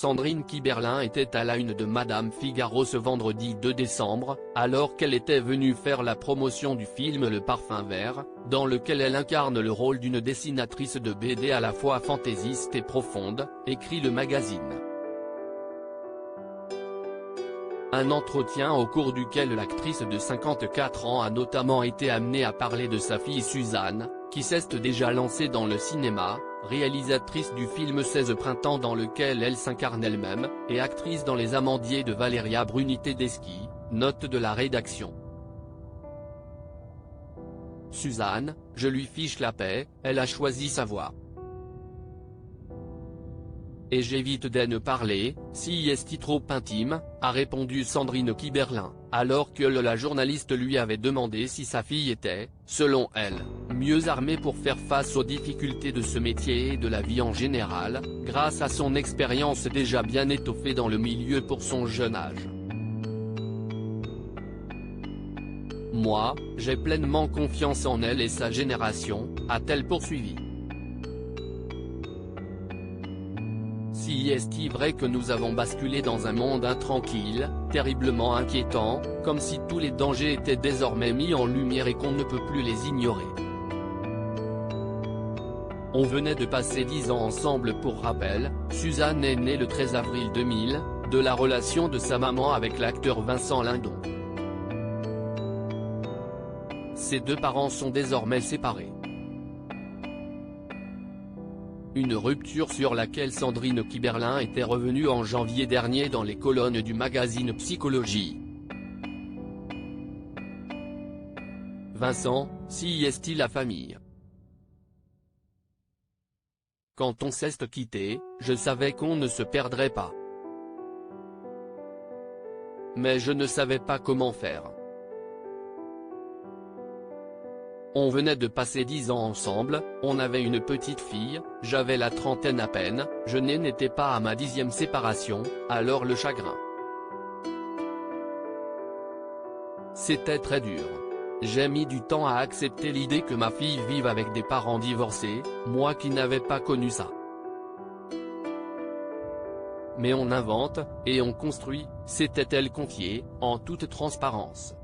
Sandrine Kiberlin était à la une de Madame Figaro ce vendredi 2 décembre, alors qu'elle était venue faire la promotion du film Le Parfum Vert, dans lequel elle incarne le rôle d'une dessinatrice de BD à la fois fantaisiste et profonde, écrit le magazine. Un entretien au cours duquel l'actrice de 54 ans a notamment été amenée à parler de sa fille Suzanne, qui s'est déjà lancée dans le cinéma, réalisatrice du film 16 printemps dans lequel elle s'incarne elle-même, et actrice dans Les Amandiers de Valeria Bruni Tedeschi, note de la rédaction. Suzanne, je lui fiche la paix, elle a choisi sa voie. Et j'évite d'en parler, si est trop intime, a répondu Sandrine Kiberlin, alors que la journaliste lui avait demandé si sa fille était, selon elle, mieux armée pour faire face aux difficultés de ce métier et de la vie en général, grâce à son expérience déjà bien étoffée dans le milieu pour son jeune âge. Moi, j'ai pleinement confiance en elle et sa génération, a-t-elle poursuivi. Si est-il vrai que nous avons basculé dans un monde intranquille, terriblement inquiétant, comme si tous les dangers étaient désormais mis en lumière et qu'on ne peut plus les ignorer. On venait de passer 10 ans ensemble. Pour rappel, Suzanne est née le 13 avril 2000, de la relation de sa maman avec l'acteur Vincent Lindon. Ses deux parents sont désormais séparés. Une rupture sur laquelle Sandrine Kiberlin était revenue en janvier dernier dans les colonnes du magazine Psychologie. Vincent, si est-il la famille? Quand on s'est quitté, je savais qu'on ne se perdrait pas. Mais je ne savais pas comment faire. On venait de passer 10 ans ensemble, on avait une petite fille, j'avais la trentaine à peine, je n'étais pas à ma 10e séparation, alors le chagrin. C'était très dur. J'ai mis du temps à accepter l'idée que ma fille vive avec des parents divorcés, moi qui n'avais pas connu ça. Mais on invente, et on construit, s'était-elle confiée, en toute transparence.